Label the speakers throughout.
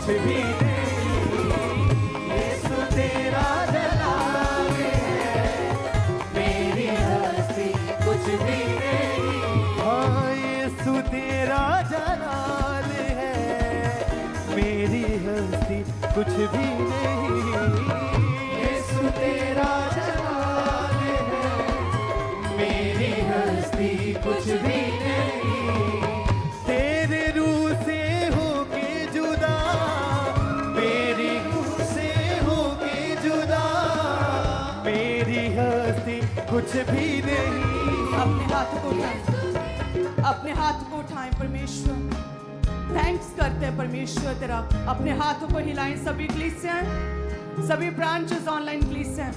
Speaker 1: कुछ भी नहीं। यीशु तेरा जलाल है, मेरी हस्ती कुछ भी नहीं। हाँ यीशु तेरा जलाल है, मेरी हस्ती कुछ भी नहीं। यीशु तेरा जलाल है, मेरी हस्ती कुछ भी नहीं। तेरे रूह से होके जुदा, मेरी रूह से होके जुदा, मेरी हस्ती कुछ भी नहीं।
Speaker 2: अपने हाथ को उठाएं, अपने हाथ को उठाएं परमेश्वर। थैंक्स करते हैं परमेश्वर तेरा। अपने हाथों को हिलाएं सभी कलीसियां, सभी ब्रांचेस ऑनलाइन कलीसियां,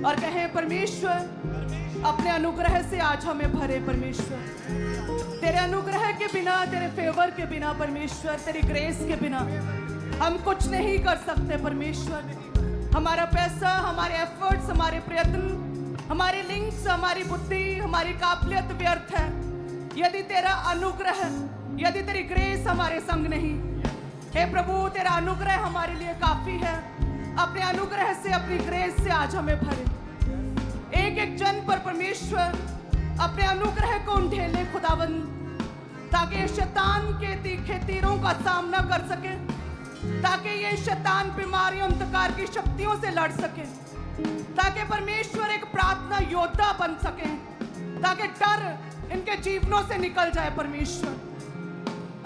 Speaker 2: और कहें परमेश्वर अपने अनुग्रह से आज हमें भरे। परमेश्वर तेरे अनुग्रह के बिना, तेरे फेवर के बिना परमेश्वर, तेरी ग्रेस के बिना हम कुछ नहीं कर सकते परमेश्वर। हमारा पैसा, हमारे एफर्ट्स, हमारे प्रयत्न, हमारे लिंक्स, हमारी बुद्धि, हमारी काबिलियत व्यर्थ है यदि तेरा अनुग्रह, यदि तेरी ग्रेस हमारे संग नहीं। हे प्रभु तेरा अनुग्रह हमारे लिए काफी है। अपने अनुग्रह से, अपनी ग्रेस से आज हमें भरे। एक एक जन पर परमेश्वर अपने अनुग्रह को ढेले खुदावंद, ताकि शैतान के तीखे तीरों का सामना कर सके, ताकि ये शैतान बीमारी अंधकार की शक्तियों से लड़ सके, ताकि परमेश्वर एक प्रार्थना योद्धा बन सके, ताकि डर इनके जीवनों से निकल जाए। परमेश्वर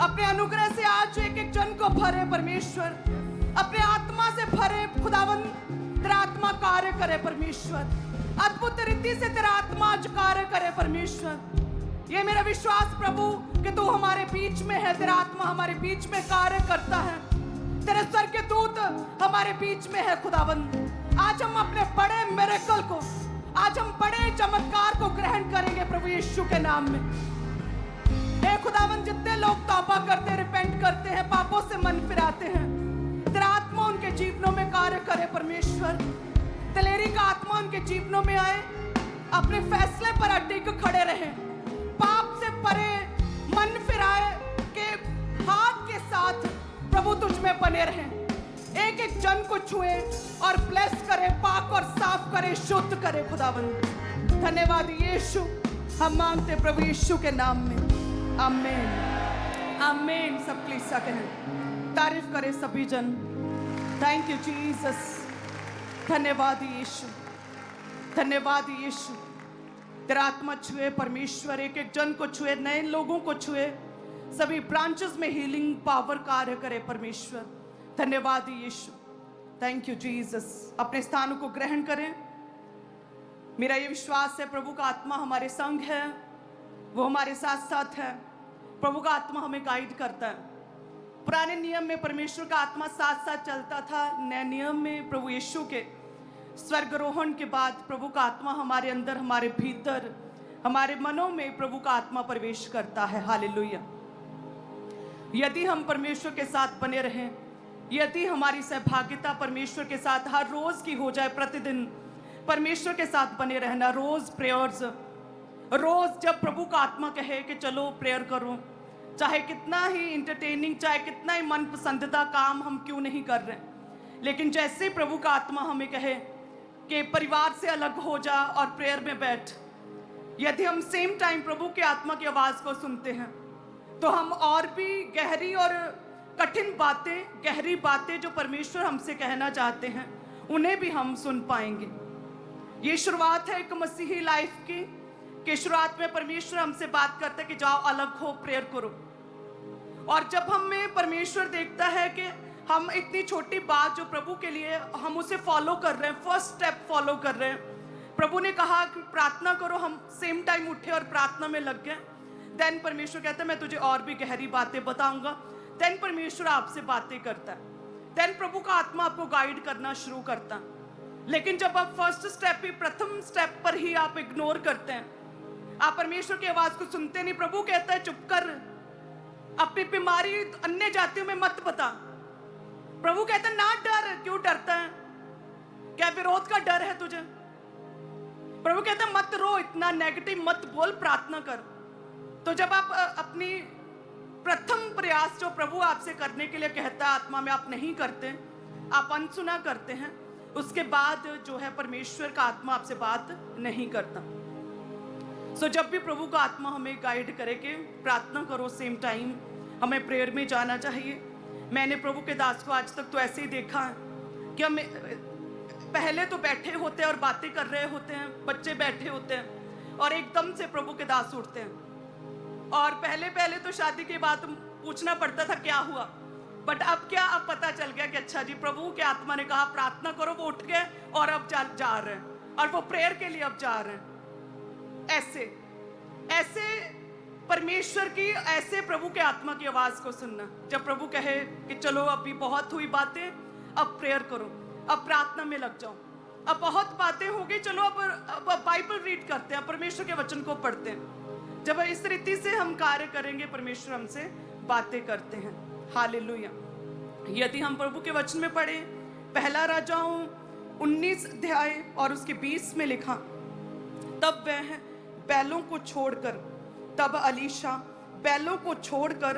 Speaker 2: अपने अनुग्रह से आज एक एक जन को भरे परमेश्वर, अपने आत्मा से भरे खुदावन। तेरा आत्मा कार्य करे परमेश्वर, अद्भुत रीति से तेरा आत्मा आज कार्य करे परमेश्वर। ये मेरा विश्वास प्रभु कि तू हमारे बीच में है, तेरा आत्मा हमारे बीच में कार्य करता है, तेरे स्वर के दूत हमारे बीच में है खुदावन। आज हम अपने बड़े मिरेकल को, आज हम बड़े चमत्कार को ग्रहण करेंगे प्रभु यीशु के नाम में। हे खुदावन जितने लोग तौबा करते, रिपेंट करते हैं, पापों से मन फिराते हैं, तेरा आत्मा उनके जीवनों में कार्य करे परमेश्वर। दिलेरी का आत्मा उनके जीवनों में आए, अपने फैसले पर अडिग खड़े रहे, पाप से परे मन फिराए के हाथ के साथ प्रभु तुझ में बने रहे। एक एक जन को छुए और ब्लेस करे, पाक और साफ करे, शुद्ध करे खुदावन। धन्यवाद यीशु, हम मांगते प्रभु यीशु के नाम में, आमीन आमीन। सब कलीसिया कहें, तारीफ करे सभी जन। थैंक यू जीसस, धन्यवाद यीशु, धन्यवाद यीशु। तेरा आत्मा छुए परमेश्वर, एक एक जन को छुए, नए लोगों को छुए, सभी ब्रांचेस में हीलिंग पावर कार्य करे परमेश्वर। धन्यवाद यीशु, थैंक यू जीसस। अपने स्थानों को ग्रहण करें। मेरा ये विश्वास है प्रभु का आत्मा हमारे संग है, वो हमारे साथ साथ है। प्रभु का आत्मा हमें गाइड करता है। पुराने नियम में परमेश्वर का आत्मा साथ साथ चलता था, नए नियम में प्रभु यीशु के स्वर्गारोहण के बाद प्रभु का आत्मा हमारे अंदर, हमारे भीतर, हमारे मनों में प्रभु का आत्मा प्रवेश करता है। हालेलुया। यदि हम परमेश्वर के साथ बने रहें, यदि हमारी सहभागिता परमेश्वर के साथ हर रोज की हो जाए, प्रतिदिन परमेश्वर के साथ बने रहना, रोज प्रेयर्स, रोज जब प्रभु का आत्मा कहे कि चलो प्रेयर करो, चाहे कितना ही इंटरटेनिंग, चाहे कितना ही मन पसंदीदा काम हम क्यों नहीं कर रहे, लेकिन जैसे प्रभु का आत्मा हमें कहे कि परिवार से अलग हो जा और प्रेयर में बैठ, यदि हम सेम टाइम प्रभु के आत्मा की आवाज़ को सुनते हैं तो हम और भी गहरी और कठिन बातें, गहरी बातें जो परमेश्वर हमसे कहना चाहते हैं, उन्हें भी हम सुन पाएंगे। ये शुरुआत है एक मसीही लाइफ की, कि शुरुआत में परमेश्वर हमसे बात करता है कि जाओ अलग हो, प्रेयर करो। और जब हमें परमेश्वर देखता है कि हम इतनी छोटी बात जो प्रभु के लिए हम उसे फॉलो कर रहे हैं, फर्स्ट स्टेप फॉलो कर रहे हैं, प्रभु ने कहा कि प्रार्थना करो, हम सेम टाइम उठे और प्रार्थना में लग गए, देन परमेश्वर कहता है मैं तुझे और भी गहरी बातें बताऊंगा। देन परमेश्वर आपसे बातें करता है, देन प्रभु का आत्मा आपको गाइड करना शुरू करता है। लेकिन जब आप फर्स्ट स्टेप ही, प्रथम स्टेप पर ही आप इग्नोर करते हैं, आप परमेश्वर की आवाज को सुनते नहीं, प्रभु कहता है चुप कर, अपनी बीमारी अन्य जातियों में मत बता। प्रभु कहता है ना डर, क्यों डरता है, क्या विरोध का डर है तुझे। प्रभु कहता है मत रो, इतना नेगेटिव मत बोल, प्रार्थना कर। तो जब आप अपनी प्रथम प्रयास जो प्रभु आपसे करने के लिए कहता है आत्मा में, आप नहीं करते, आप अनसुना करते हैं, उसके बाद जो है परमेश्वर का आत्मा आपसे बात नहीं करता। सो जब भी प्रभु का आत्मा हमें गाइड करे कि प्रार्थना करो, सेम टाइम हमें प्रेयर में जाना चाहिए। मैंने प्रभु के दास को आज तक तो ऐसे ही देखा है कि हम पहले तो बैठे होते हैं और बातें कर रहे होते हैं, बच्चे बैठे होते हैं और एकदम से प्रभु के दास उठते हैं। और पहले तो शादी के बाद पूछना पड़ता था क्या हुआ, बट अब क्या, अब पता चल गया कि अच्छा जी प्रभु के आत्मा ने कहा प्रार्थना करो, वो उठ गए और अब जा रहे हैं और वो प्रेयर के लिए अब जा रहे हैं। ऐसे ऐसे परमेश्वर की, ऐसे प्रभु के आत्मा की आवाज को सुनना। जब प्रभु कहे कि चलो अभी बहुत हुई बातें, अब प्रेयर करो, अब प्रार्थना में लग जाओ, अब बहुत बातें हो गई, चलो अब बाइबल रीड करते हैं, परमेश्वर के वचन को पढ़ते हैं। जब इस रीति से हम कार्य करेंगे, परमेश्वर हमसे बातें करते हैं। हालेलुया। यदि हम प्रभु के वचन में पढ़े, पहला राजाओं 19 अध्याय और उसके 20 में लिखा, तब वह बैलों को छोड़कर, तब अलीशा बैलों को छोड़कर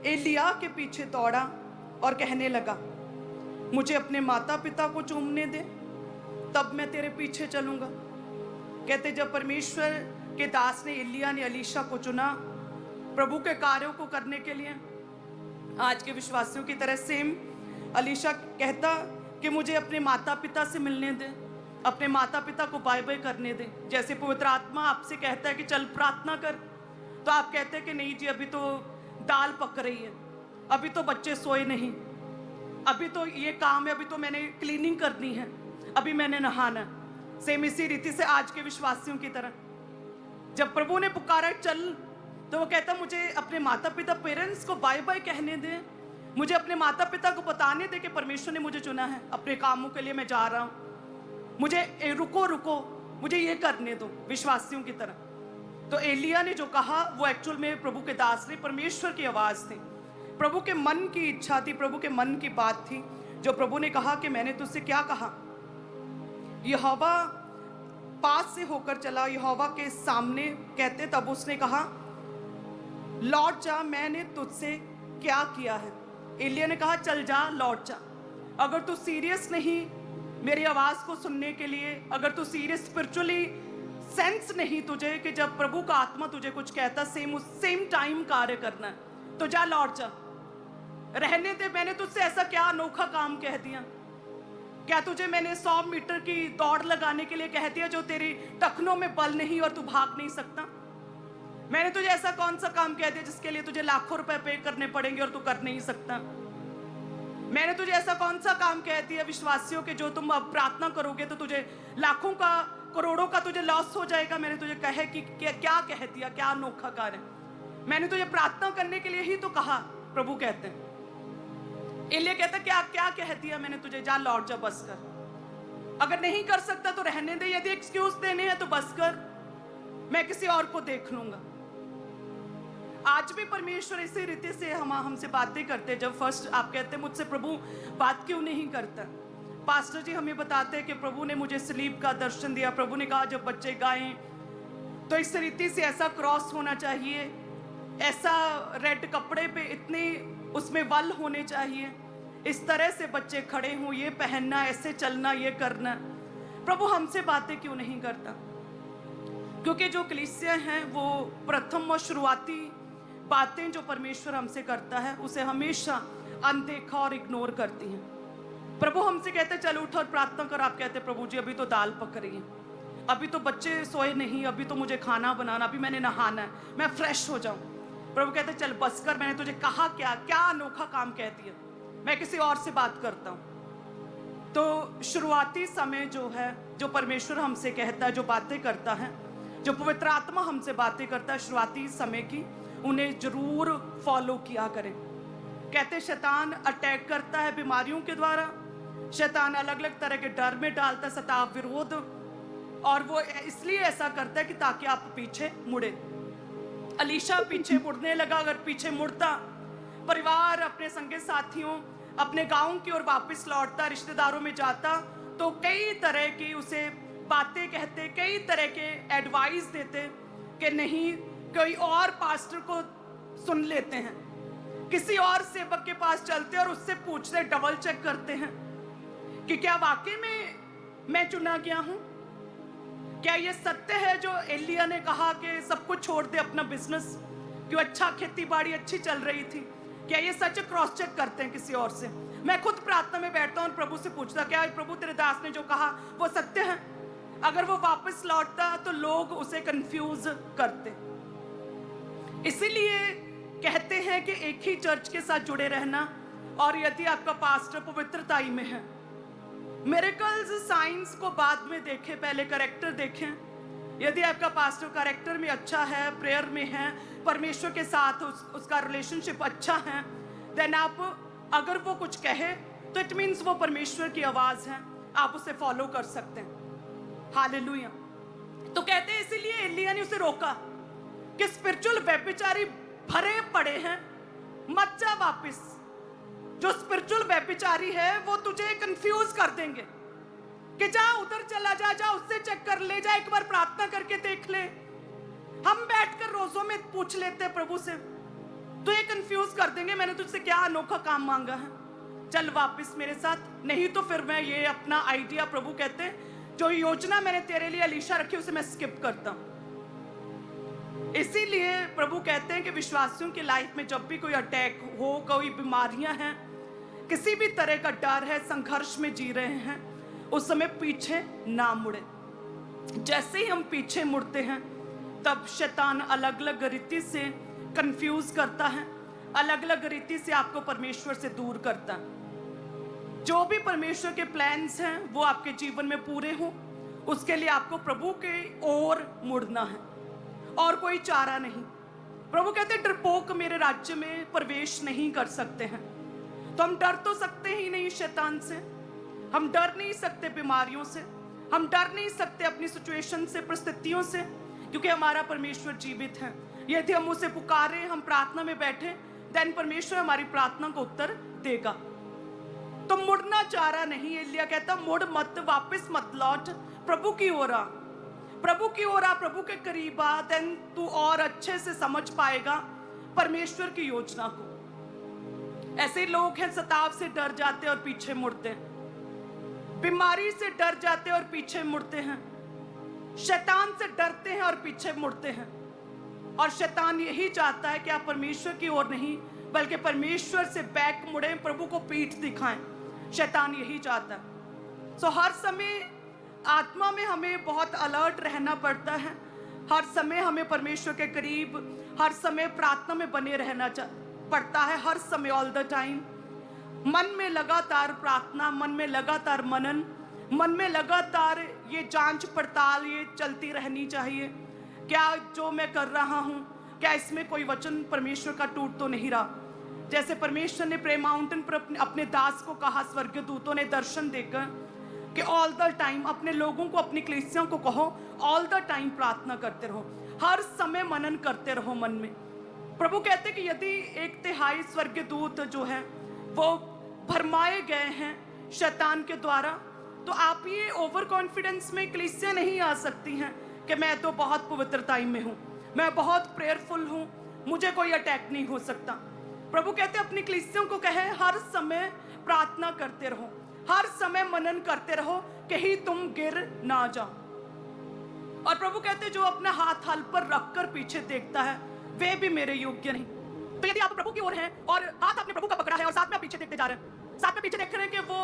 Speaker 2: एलिया के पीछे दौड़ा और कहने लगा, मुझे अपने माता पिता को चूमने दे, तब मैं तेरे पीछे चलूंगा। कहते जब परमेश्वर के दास ने, एलिया ने अलीशा को चुना प्रभु के कार्यों को करने के लिए, आज के विश्वासियों की तरह सेम अलीशा कहता कि मुझे अपने माता पिता से मिलने दे, अपने माता पिता को बाय बाय करने दे। जैसे पवित्र आत्मा आपसे कहता है कि चल प्रार्थना कर, तो आप कहते हैं कि नहीं जी अभी तो दाल पक रही है, अभी तो बच्चे सोए नहीं, अभी तो ये काम है, अभी तो मैंने क्लीनिंग करनी है, अभी मैंने नहाना। सेम इसी रीति से आज के विश्वासियों की तरह जब प्रभु ने पुकारा चल, तो वो कहता मुझे अपने माता पिता, पेरेंट्स को बाय बाय कहने दे, मुझे अपने माता पिता को बताने दे कि परमेश्वर ने मुझे चुना है, अपने कामों के लिए मैं जा रहा हूँ, मुझे रुको मुझे ये करने दो, विश्वासियों की तरह। तो एलिया ने जो कहा वो एक्चुअल में प्रभु के दास ने, परमेश्वर की आवाज थी, प्रभु के मन की इच्छा थी, प्रभु के मन की बात थी, जो प्रभु ने कहा कि मैंने तुझसे क्या कहा। यहोवा पास से होकर चला, यहोवा के सामने कहते, तब उसने कहा लौट जा, मैंने तुझसे क्या किया है। एलिया ने कहा चल जा, लौट जा। अगर तू सीरियस नहीं मेरी आवाज को सुनने के लिए, अगर तू सीरियस स्पिरिचुअली सेंस नहीं तुझे कि जब प्रभु का आत्मा तुझे कुछ कहता सेम टाइम कार्य करना है, तो जा, लौट जा, रहने दे। मैंने तुझसे ऐसा क्या अनोखा काम कह दिया? क्या तुझे मैंने 100 मीटर की दौड़ लगाने के लिए कह दिया जो तेरी टखनों में बल नहीं और तू भाग नहीं सकता? मैंने तुझे ऐसा कौन सा काम कह दिया जिसके लिए तुझे लाखों रुपए पे करने पड़ेंगे और तू कर नहीं सकता? मैंने तुझे ऐसा कौन सा काम कह दिया विश्वासियों के, जो तुम अब प्रार्थना करोगे तो तुझे लाखों का, करोड़ों का तुझे लॉस हो जाएगा? मैंने तुझे कहे कि क्या कह दिया, क्या अनोखा कार्य? मैंने तुझे प्रार्थना करने के लिए ही तो कहा, प्रभु कहते हैं। एलिया कहता क्या कह दिया मैंने तुझे, जा, लौट जा, बस कर। अगर नहीं कर सकता तो रहने दे, यदि एक्सक्यूज देने हैं तो बस कर, मैं किसी और को देख लूंगा। आज भी परमेश्वर इसी रीति से हमसे बातें करते। जब फर्स्ट आप कहते हैं मुझसे प्रभु बात क्यों नहीं करता, पास्टर जी हमें बताते हैं कि प्रभु ने मुझे स्लीप का दर्शन दिया, प्रभु ने कहा जब बच्चे गाएं तो इस रीति से ऐसा क्रॉस होना चाहिए, ऐसा रेड कपड़े पे इतने उसमें वल होने चाहिए, इस तरह से बच्चे खड़े हों, ये पहनना, ऐसे चलना, ये करना। प्रभु हमसे बातें क्यों नहीं करता? क्योंकि जो कलीसिया हैं वो प्रथम और शुरुआती बातें जो परमेश्वर हमसे करता है उसे हमेशा अनदेखा और इग्नोर करती हैं। प्रभु हमसे कहते चल उठ और प्रार्थना कर, आप कहते प्रभु जी अभी तो दाल पक रही है, अभी तो बच्चे सोए नहीं, अभी तो मुझे खाना बनाना, अभी मैंने नहाना है, मैं फ्रेश हो जाऊं। प्रभु कहते चल बस कर, मैंने तुझे कहा क्या अनोखा काम कह दिया, मैं किसी और से बात करता हूं। तो शुरुआती समय जो है, जो परमेश्वर हमसे कहता है, जो बातें करता है, जो पवित्र आत्मा हमसे बातें करता है शुरुआती समय की, उन्हें जरूर फॉलो किया करें। कहते शैतान अटैक करता है बीमारियों के द्वारा, शैतान अलग अलग तरह के डर में डालता है, सताव विरोध, और वो इसलिए ऐसा करता है कि ताकि आप पीछे मुड़े। अलीशा पीछे मुड़ने लगा। अगर पीछे मुड़ता, परिवार, अपने संगे साथियों, अपने गांव की ओर वापस लौटता, रिश्तेदारों में जाता, तो कई तरह की उसे बातें कहते, कई तरह के एडवाइस देते कि नहीं, कोई और पास्टर को सुन लेते हैं, किसी और सेवक के पास चलते और उससे पूछते, डबल चेक करते हैं कि क्या वाकई में मैं चुना गया हूं, क्या ये सत्य है जो एलिया ने कहा कि सब कुछ छोड़ दे अपना बिजनेस, क्यों अच्छा खेती बाड़ी अच्छी चल रही थी, क्या ये सच? क्रॉस चेक करते हैं किसी और से। मैं खुद प्रार्थना में बैठता हूं और प्रभु से पूछता, क्या प्रभु तेरे दास ने जो कहा वो सत्य है? अगर वो वापस लौटता तो लोग उसे कंफ्यूज करते। इसीलिए कहते हैं कि एक ही चर्च के साथ जुड़े रहना, और यदि आपका पास्टर पवित्रताई में है, मिरेकल्स साइंस को बाद में देखें, पहले कैरेक्टर देखें। यदि आपका पास्टर कैरेक्टर में अच्छा है, प्रेयर में है, परमेश्वर के साथ उसका रिलेशनशिप अच्छा है, देन आप अगर वो कुछ कहे तो इट मीन्स वो परमेश्वर की आवाज है, आप उसे फॉलो कर सकते हैं। हालेलुया। तो कहते हैं इसीलिए एलिया ने उसे रोका कि स्पिरिचुअल व्यभिचारी भरे पड़े हैं, मत जा वापिस। जो स्पिरिचुअल व्यभिचारी है वो तुझे कंफ्यूज कर देंगे कि जा उधर चला जा, जा उससे चेक कर ले, जा एक बार प्रार्थना करके देख ले। हम बैठकर रोजों में पूछ लेते हैं प्रभु से, तो ये कंफ्यूज कर देंगे, मैंने तुझसे क्या अनोखा काम मांगा है, चल वापस मेरे साथ। नहीं तो फिर मैं ये अपना आइडिया, प्रभु कहते हैं जो योजना मैंने तेरे लिए अलीशा रखी उसे मैं स्किप करता हूं। इसीलिए प्रभु कहते हैं कि विश्वासियों की लाइफ में जब भी कोई अटैक हो, कोई बीमारियां हैं, किसी भी तरह का डर है, संघर्ष में जी रहे हैं, उस समय पीछे ना मुड़े। जैसे ही हम पीछे मुड़ते हैं तब शैतान अलग अलग रीति से कंफ्यूज करता है, अलग अलग रीति से आपको परमेश्वर से दूर करता है। जो भी परमेश्वर के प्लान्स हैं वो आपके जीवन में पूरे हों, उसके लिए आपको प्रभु के ओर मुड़ना है और कोई चारा नहीं। प्रभु कहते हैं डरपोक मेरे राज्य में प्रवेश नहीं कर सकते हैं। तो हम डर तो सकते ही नहीं शैतान से, हम डर नहीं सकते बीमारियों से, हम डर नहीं सकते अपनी सिचुएशन से, परिस्थितियों से, क्योंकि हमारा परमेश्वर जीवित है। यदि हम उसे पुकारे, हम प्रार्थना में बैठे, देन परमेश्वर हमारी प्रार्थना को उत्तर देगा। तो मुड़ना चारा नहीं। एलिया कहता मुड़ मत, वापस मत लौट, प्रभु की ओर आ, प्रभु की ओर आ, प्रभु के करीब आ, देन तू और अच्छे से समझ पाएगा परमेश्वर की योजना को। ऐसे लोग हैं सताव से डर जाते और पीछे मुड़ते हैं, बीमारी से डर जाते और पीछे मुड़ते हैं, शैतान से डरते हैं और पीछे मुड़ते हैं। और शैतान यही चाहता है कि आप परमेश्वर की ओर नहीं बल्कि परमेश्वर से बैक मुड़े, प्रभु को पीठ दिखाएं। शैतान यही चाहता है। सो हर समय आत्मा में हमें बहुत अलर्ट रहना पड़ता है, हर समय हमें परमेश्वर के करीब, हर समय प्रार्थना में बने रहना पड़ता है, हर समय, ऑल द टाइम। मन में लगातार प्रार्थना, मन में लगातार मनन, मन में लगातार ये जांच पड़ताल ये चलती रहनी चाहिए। क्या जो मैं कर रहा हूँ, क्या इसमें कोई वचन परमेश्वर का टूट तो नहीं रहा? जैसे परमेश्वर ने प्रे माउंटेन पर अपने दास को कहा, स्वर्गदूतों ने दर्शन देकर, कि ऑल द टाइम अपने लोगों को, अपनी कलीसियों को कहो, ऑल द टाइम प्रार्थना करते रहो, हर समय मनन करते रहो मन में। प्रभु कहते हैं कि यदि 1/3 स्वर्गदूत जो है वो भरमाए गए हैं शैतान के द्वारा, तो आप ये ओवर कॉन्फिडेंस में कलीसिया नहीं आ सकती हैं कि मैं तो बहुत पवित्रताई में हूँ, मैं बहुत प्रेयरफुल हूँ, मुझे कोई अटैक नहीं हो सकता। प्रभु कहते हैं अपनी कलीसियों को कहे हर समय प्रार्थना करते रहो, हर समय मनन करते रहो, कहीं तुम गिर ना जाओ। और प्रभु कहते हैं जो अपना हाथ हल पर रखकर पीछे देखता है वे भी मेरे योग्य नहीं। तो यदि आप प्रभु की ओर हैं और हाथ आपने प्रभु का पकड़ा है और साथ में आप पीछे देखते जा रहे हैं, साथ में पीछे देख रहे हैं कि वो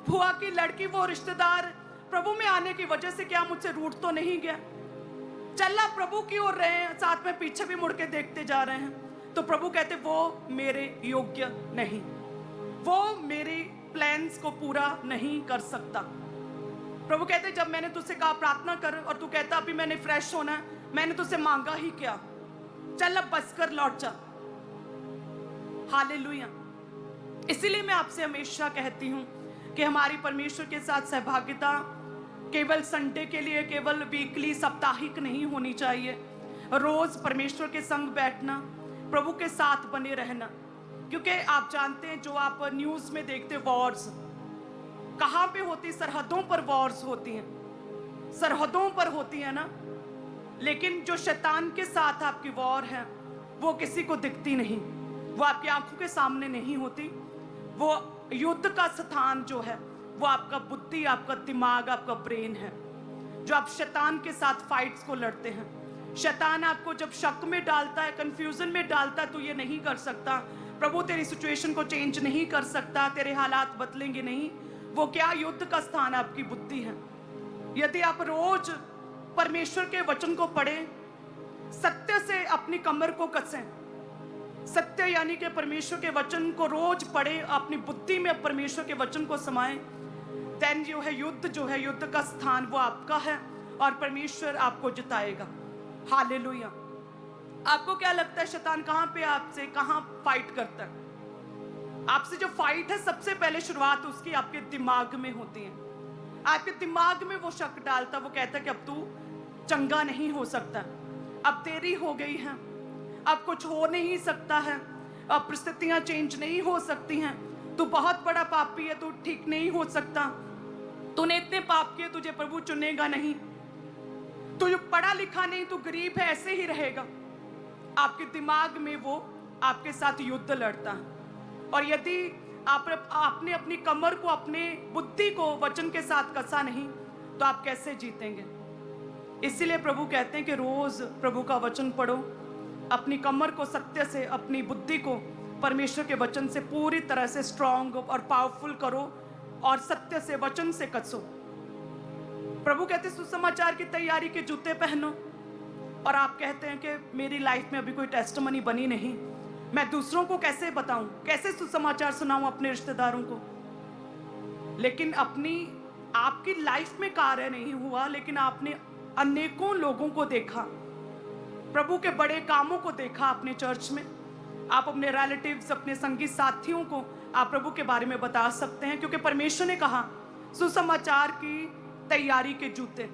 Speaker 2: भुआ की लड़की, वो रिश्तेदार प्रभु में आने की वजह से क्या मुझसे रूठ तो नहीं गया, चल प्रभु की ओर रहे हैं, साथ में पीछे भी मुड़ के देखते जा रहे हैं, तो प्रभु कहते वो मेरे योग्य नहीं, वो मेरे प्लान्स को पूरा नहीं कर सकता। प्रभु कहते जब मैंने तुझसे कहा प्रार्थना कर और तू कहता अभी मैंने फ्रेश होना है, मैंने तुझसे मांगा ही क्या, चल अब बस कर लौट जा। हालेलुया। इसीलिए मैं आपसे हमेशा कहती हूं कि हमारी परमेश्वर के साथ सहभागिता केवल संडे के लिए, केवल वीकली, साप्ताहिक नहीं होनी चाहिए। रोज परमेश्वर के संग बैठना, प्रभु के साथ बने रहना, क्योंकि आप जानते हैं जो आप न्यूज में देखते वॉर्स कहां पे होती, सरहदों पर वॉर्स होती हैं, सरहदों पर होती है ना, लेकिन जो शैतान के साथ आपकी वॉर है वो किसी को दिखती नहीं, वो आपकी आंखों के सामने नहीं होती। वो युद्ध का स्थान जो है वो आपका बुद्धि, आपका दिमाग, आपका ब्रेन है, जो आप शैतान के साथ फाइट्स को लड़ते हैं। शैतान आपको जब शक में डालता है, कंफ्यूजन में डालता है, तो ये नहीं कर सकता, प्रभु तेरी सिचुएशन को चेंज नहीं कर सकता, तेरे हालात बदलेंगे नहीं। वो क्या? युद्ध का स्थान आपकी बुद्धि है। यदि आप रोज परमेश्वर के वचन को पढ़ें, सत्य से अपनी कमर को कसें, सत्य यानी कि परमेश्वर के वचन को रोज पढ़े, अपनी बुद्धि में परमेश्वर के वचन को समाएं, देन जो है युद्ध, जो है युद्ध का स्थान वो आपका है और परमेश्वर आपको जिताएगा। हालेलुया। आपको क्या लगता है शैतान कहां पे आपसे कहां फाइट करता है? आपसे जो फाइट है सबसे पहले शुरुआत उसकी आपके दिमाग में होती है। आपके दिमाग में वो शक डालता, वो कहता है कि अब तू चंगा नहीं हो सकता, अब देरी हो गई है, अब कुछ हो नहीं सकता है, अब परिस्थितियां चेंज नहीं हो सकती हैं, तू बहुत बड़ा पापी है, तू ठीक नहीं हो सकता, तूने इतने पाप किए, तुझे प्रभु चुनेगा नहीं, तू जो पढ़ा लिखा नहीं, तू गरीब है, ऐसे ही रहेगा। आपके दिमाग में वो आपके साथ युद्ध लड़ता है। और यदि आपने अपनी कमर को, अपने बुद्धि को वचन के साथ कसा नहीं, तो आप कैसे जीतेंगे? इसीलिए प्रभु कहते हैं कि रोज प्रभु का वचन पढ़ो, अपनी कमर को सत्य से, अपनी बुद्धि को परमेश्वर के वचन से पूरी तरह से स्ट्रांग और पावरफुल करो और सत्य से, वचन से कसो। प्रभु कहते हैं सुसमाचार की तैयारी के जूते पहनो, और आप कहते हैं कि मेरी लाइफ में अभी कोई टेस्टमनी बनी नहीं, मैं दूसरों को कैसे बताऊं, कैसे सुसमाचार सुनाऊं अपने रिश्तेदारों को। लेकिन आपकी लाइफ में कार्य नहीं हुआ, लेकिन आपने अनेकों लोगों को देखा, प्रभु के बड़े कामों को देखा अपने चर्च में। आप अपने रिलेटिव्स, अपने संगी साथियों को आप प्रभु के बारे में बता सकते हैं, क्योंकि परमेश्वर ने कहा सुसमाचार की तैयारी के जूते,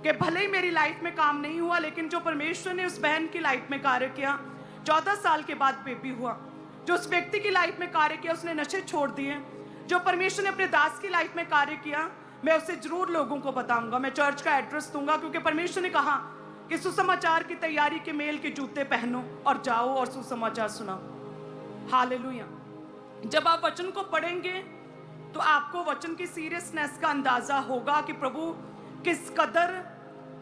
Speaker 2: कि भले ही मेरी लाइफ में काम नहीं हुआ, लेकिन जो परमेश्वर ने उस बहन की लाइफ में कार्य किया, 14 साल के बाद बेबी हुआ, जो उस व्यक्ति की लाइफ में कार्य किया, उसने नशे छोड़ दिए, जो परमेश्वर ने अपने दास की लाइफ में कार्य किया, मैं उसे जरूर लोगों को बताऊंगा, मैं चर्च का एड्रेस दूंगा, क्योंकि परमेश्वर ने कहा कि सुसमाचार की तैयारी के मेल के जूते पहनो और जाओ और सुसमाचार सुनाओ। हालेलुया। जब आप वचन को पढ़ेंगे तो आपको वचन की सीरियसनेस का अंदाजा होगा कि प्रभु किस कदर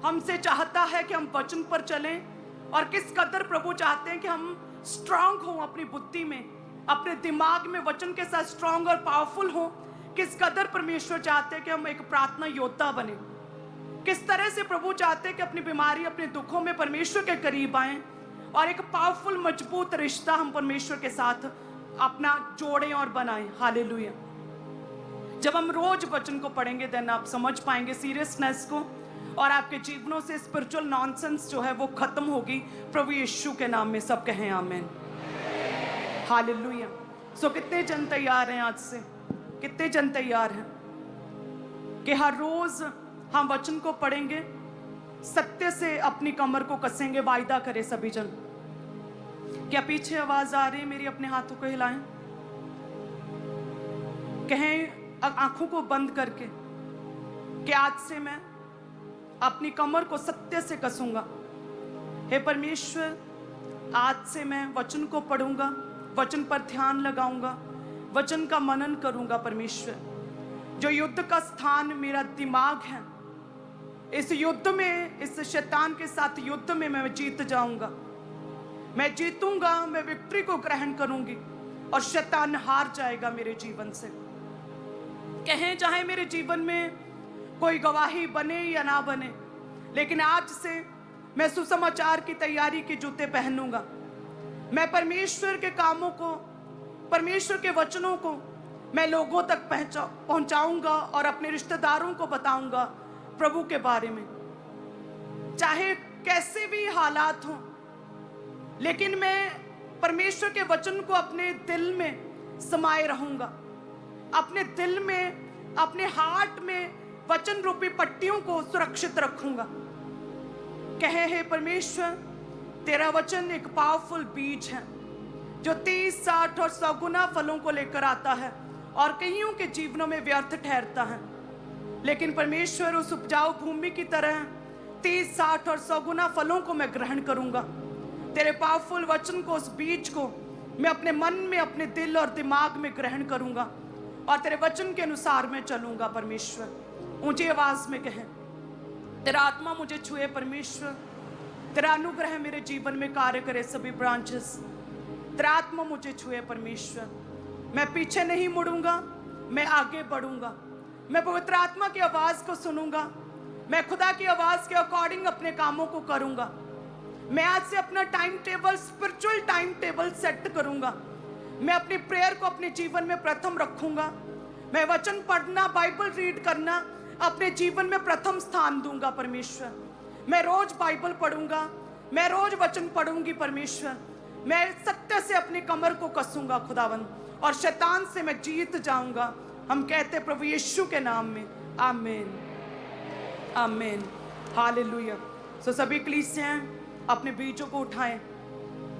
Speaker 2: हमसे चाहता है कि हम वचन पर चलें, और किस कदर प्रभु चाहते हैं कि हम स्ट्रांग हों अपनी बुद्धि में, अपने दिमाग में वचन के साथ स्ट्रांग और पावरफुल हों। किस कदर परमेश्वर चाहते हैं कि हम एक प्रार्थना योद्धा बने, किस तरह से प्रभु चाहते हैं कि अपनी बीमारी, अपने दुखों में परमेश्वर के करीब आएं और एक पावरफुल मजबूत रिश्ता हम परमेश्वर के साथ अपना जोड़ें और बनाएं। हालेलुया। जब हम रोज वचन को पढ़ेंगे देन आप समझ पाएंगे सीरियसनेस को, और आपके जीवनों से स्पिरिचुअल नॉनसेंस जो है वो खत्म होगी। प्रभु यीशु के नाम में सब कहें आमीन। हालेलुया। सो कितने जन तैयार हैं आज से? कितने जन तैयार हैं कि हर रोज हम वचन को पढ़ेंगे, सत्य से अपनी कमर को कसेंगे? वायदा करें सभी जन। क्या पीछे आवाज आ रही है मेरी? अपने हाथों को हिलाएं, कहें आंखों को बंद करके कि आज से मैं अपनी कमर को सत्य से कसूंगा। हे परमेश्वर, आज से मैं वचन को पढ़ूंगा, वचन पर ध्यान लगाऊंगा, वचन का मनन करूंगा। परमेश्वर, जो युद्ध का स्थान मेरा दिमाग है, इस युद्ध में, इस शैतान के साथ युद्ध में मैं जीत जाऊंगा, मैं जीतूंगा, मैं विक्ट्री को ग्रहण करूंगी और शैतान हार जाएगा मेरे जीवन से। कहें चाहे मेरे जीवन में कोई गवाही बने या ना बने, लेकिन आज से मैं सुसमाचार की तैयारी के जूते पहनूंगा। मैं परमेश्वर के कामों को, परमेश्वर के वचनों को मैं लोगों तक पहुंचाऊंगा और अपने रिश्तेदारों को बताऊंगा प्रभु के बारे में। चाहे कैसे भी हालात हों, लेकिन मैं परमेश्वर के वचन को अपने दिल में समाये रहूंगा, अपने दिल में, अपने हार्ट में वचन रूपी पट्टियों को सुरक्षित रखूंगा। कहे हे परमेश्वर, तेरा वचन एक पावरफुल बीज है जो 30, 60 और 100 गुना फलों को लेकर आता है और कईयों के जीवनों में व्यर्थ ठहरता है। लेकिन परमेश्वर, उस उपजाऊ भूमि की तरह 30, 60 और 100 गुना फलों को मैं ग्रहण करूंगा। तेरे पावरफुल वचन को, उस बीज को मैं अपने मन में, अपने दिल और दिमाग में ग्रहण करूंगा और तेरे वचन के अनुसार मैं चलूंगा परमेश्वर। ऊंची आवाज में कहें, तेरा आत्मा मुझे छुए परमेश्वर, तेरा अनुग्रह मेरे जीवन में कार्य करे। सभी ब्रांचेस, तेरा आत्मा मुझे छुए परमेश्वर। मैं पीछे नहीं मुड़ूंगा, मैं आगे बढ़ूंगा। मैं पवित्र आत्मा की आवाज को सुनूंगा, मैं खुदा की आवाज के अकॉर्डिंग अपने कामों को करूंगा। मैं आज से अपना time table, spiritual time table set करूंगा। मैं अपनी प्रेयर को अपने जीवन में प्रथम रखूंगा। मैं वचन पढ़ना, बाइबल रीड करना अपने जीवन में प्रथम स्थान दूंगा परमेश्वर। मैं रोज बाइबल पढ़ूंगा, मैं रोज वचन पढ़ूंगी परमेश्वर। मैं सत्य से अपनी कमर को कसूंगा खुदावन, और शैतान से मैं जीत जाऊंगा। हम कहते प्रभु यीशु के नाम में आमीन, आमीन, हालेलुया। सो सभी कलीसियां अपने बीजों को उठाएं।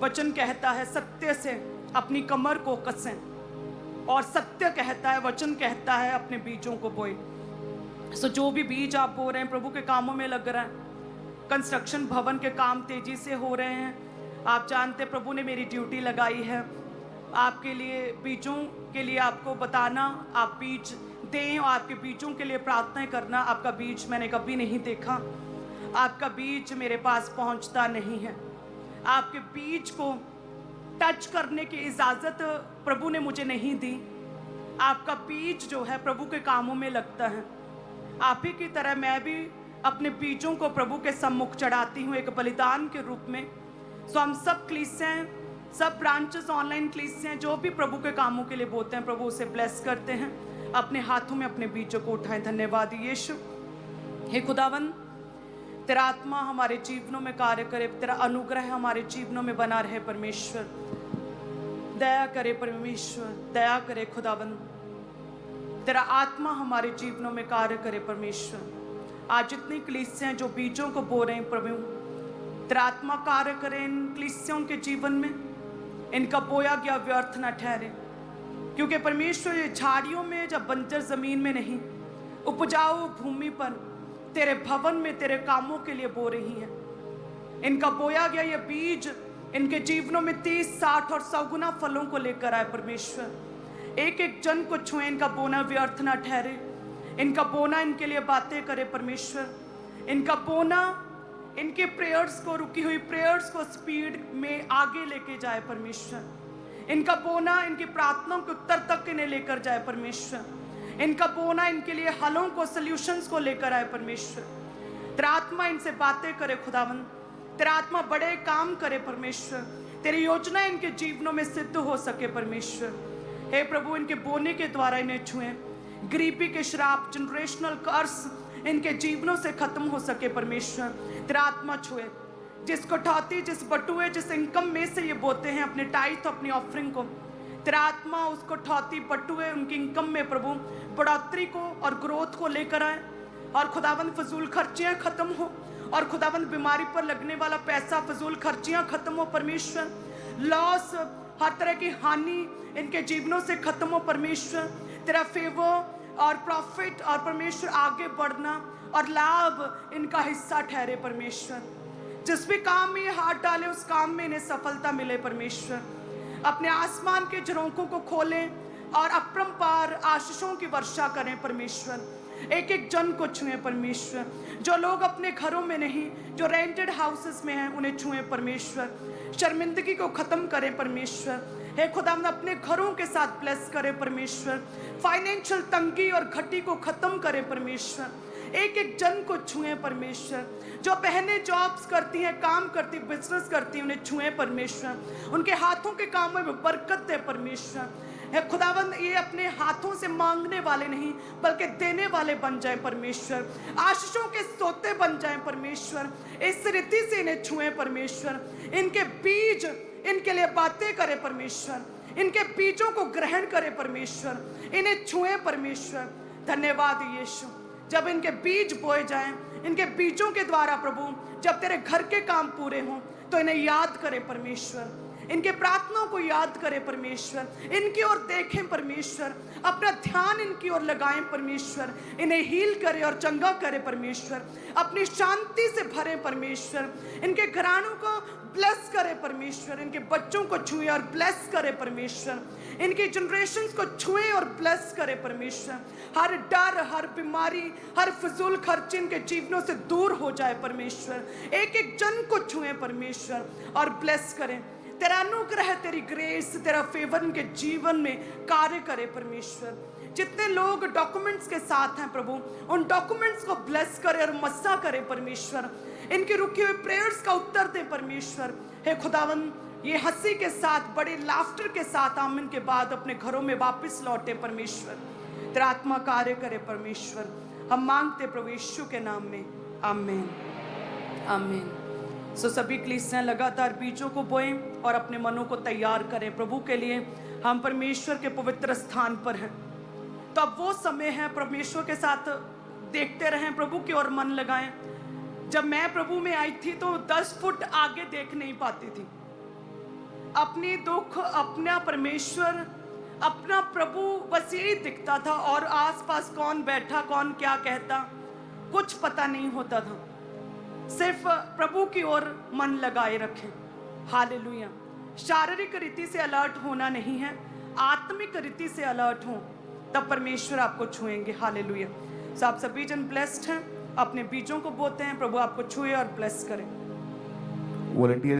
Speaker 2: वचन कहता है सत्य से अपनी कमर को कसें, और सत्य कहता है, वचन कहता है अपने बीजों को बोए। सो जो भी बीज आप बो रहे हैं, प्रभु के कामों में लग रहा है, कंस्ट्रक्शन भवन के काम तेजी से हो रहे हैं। आप जानते प्रभु ने मेरी ड्यूटी लगाई है आपके लिए, बीजों के लिए आपको बताना, आप बीज दें और आपके बीजों के लिए प्रार्थना करना। आपका बीज मैंने कभी नहीं देखा, आपका बीज मेरे पास पहुंचता नहीं है। आपके बीज को टच करने की इजाज़त प्रभु ने मुझे नहीं दी। आपका बीज जो है प्रभु के कामों में लगता है। आप ही की तरह मैं भी अपने बीजों को प्रभु के सम्मुख चढ़ाती हूँ एक बलिदान के रूप में। सो हम सब कलीसियां, सब ब्रांचेस, ऑनलाइन कलीसियां जो भी प्रभु के कामों के लिए बोलते हैं, प्रभु उसे ब्लेस करते हैं। अपने हाथों में अपने बीजों को उठाएं। धन्यवाद यीशु। हे खुदावन, तेरा आत्मा हमारे जीवनों में कार्य करे, तेरा अनुग्रह हमारे जीवनों में बना रहे परमेश्वर। दया करे परमेश्वर, दया करे खुदावन, तेरा आत्मा हमारे जीवनों में कार्य करे परमेश्वर। आज जितनी कलीसियां जो बीजों को बो रहे हैं प्रभु, तेरा आत्मा कार्य करे इन कलीसियों के जीवन में, इनका बोया गया व्यर्थ न ठहरे। क्योंकि परमेश्वर ये झाड़ियों में, जब बंजर जमीन में नहीं, उपजाऊ भूमि पर तेरे भवन में तेरे कामों के लिए बो रही है। इनका बोया गया ये बीज इनके जीवनों में 30, 60 और 100 गुना फलों को लेकर आए परमेश्वर। एक एक जन को छुए, इनका बोना व्यर्थ ना ठहरे। इनका बोना इनके लिए बातें करे परमेश्वर। इनका बोना इनके प्रेयर्स को, रुकी हुई प्रेयर्स को स्पीड में आगे लेके जाए परमेश्वर। इनका बोना इनकी प्रार्थनाओं के उत्तर तक इन्हें लेकर जाए परमेश्वर। इनका बोना इनके लिए हलों को, सॉल्यूशंस को लेकर आए परमेश्वर। तेरा आत्मा इनसे बातें करे खुदावन, तेरा आत्मा बड़े काम करे परमेश्वर। तेरी योजना इनके जीवनों में सिद्ध हो सके परमेश्वर। हे प्रभु, इनके बोने के द्वारा इन्हें छुए। गरीबी के श्राप, जनरेशनल कर्स इनके जीवनों से खत्म हो सके परमेश्वर। तेरा आत्मा छुए। जिस कटौती, जिस बटुए, जिस इनकम में से ये बोते हैं अपने टाइथ, अपनी ऑफरिंग को, तेरा आत्मा उस कटौती, बटुए, उनकी इनकम में प्रभु बढ़ोतरी को और ग्रोथ को लेकर आए। और खुदावन फजूल खर्चियाँ खत्म हो, और खुदावन बीमारी पर लगने वाला पैसा, फजूल खर्चियाँ खत्म हो परमेश्वर। लॉस, हर तरह की हानि इनके जीवनों से खत्म हो परमेश्वर। तेरा फेवर और प्रॉफिट और परमेश्वर आगे बढ़ना और लाभ इनका हिस्सा ठहरे परमेश्वर। जिस भी काम में ये हाथ डाले उस काम में इन्हें सफलता मिले परमेश्वर। अपने आसमान के झरोखों को खोलें और अपरंपार आशीषों की वर्षा करें परमेश्वर। एक एक जन को छुएं परमेश्वर। जो लोग अपने घरों में नहीं, जो रेंटेड हाउसेस में हैं, उन्हें छुएं परमेश्वर। शर्मिंदगी को खत्म करें परमेश्वर। हे खुदा, अपने घरों के साथ ब्लेस करें परमेश्वर। फाइनेंशियल तंगी और घटी को खत्म करें परमेश्वर। एक एक जन को छुएं परमेश्वर। जो बहनें जॉब्स करती हैं, काम करती, बिजनेस करती हैं, उन्हें छुएं परमेश्वर। उनके हाथों के कामों में बरकत दे परमेश्वर। हे खुदावंद, ये अपने हाथों से मांगने वाले नहीं बल्कि देने वाले बन जाएं परमेश्वर। आशीषों के सोते बन जाएं परमेश्वर। इस रीति से इन्हें छुएं परमेश्वर। इनके बीज इनके लिए बातें करे परमेश्वर। इनके बीजों को ग्रहण करे परमेश्वर। इन्हें छुएं परमेश्वर। धन्यवाद यीशु। जब इनके बीज बोए जाएं, इनके बीजों के द्वारा प्रभु जब तेरे घर के काम पूरे हों, तो इन्हें याद करे परमेश्वर। इनके प्रार्थनाओं को याद करे परमेश्वर। इनकी ओर देखें परमेश्वर। अपना ध्यान इनकी ओर लगाएं परमेश्वर। इन्हें हील करे और चंगा करे परमेश्वर। अपनी शांति से भरे परमेश्वर। इनके घरानों को ब्लेस करे परमेश्वर, इनके बच्चों को छुए और ब्लेस करे परमेश्वर, इनके जनरेशन्स को छुए और ब्लेस करे परमेश्वर। हर डर, हर बीमारी, हर फिजूल खर्च इनके जीवनों से दूर हो जाए परमेश्वर। एक एक जन को छुए परमेश्वर और ब्लेस करें। तेरा अनुग्रह, तेरी ग्रेस, तेरा फेवर इनके जीवन में कार्य करे परमेश्वर। जितने लोग डॉक्यूमेंट्स के साथ हैं प्रभु, उन डॉक्यूमेंट्स को ब्लेस करे और मस्सा करे परमेश्वर। इनकी रुकी हुई प्रेयर्स का उत्तर दे परमेश्वर। हे खुदावन, ये हंसी के साथ, बड़े लाफ्टर के साथ आमीन के बाद अपने घरों में वापस लौटे परमेश्वर। तेरा आत्मा कार्य करे परमेश्वर। हम मांगते प्रभु यीशु के नाम में, आमीन आमीन। सो सभी कलीसियां लगातार बीजों को बोएं और अपने मनों को तैयार करें प्रभु के लिए। हम परमेश्वर के पवित्र स्थान पर हैं, तो अब वो समय है परमेश्वर के साथ देखते रहें, प्रभु की ओर मन लगाएं। जब मैं प्रभु में आई थी तो 10 फुट आगे देख नहीं पाती थी। अपनी दुख, अपना परमेश्वर, अपना प्रभु बस यही दिखता था, और आसपास कौन बैठा, कौन क्या कहता, कुछ पता नहीं होता था। सिर्फ प्रभु की ओर मन लगाए रखें। हालेलुया। शारीरिक रीति से अलर्ट होना नहीं है, आत्मिक रीति से अलर्ट हो, तब परमेश्वर आपको छुएंगे। हालेलुया। सो आप सभी जन ब्लेस्ड हैं, अपने बीजों को बोते हैं, प्रभु आपको छुए और ब्लेस करें।
Speaker 1: वॉलंटियर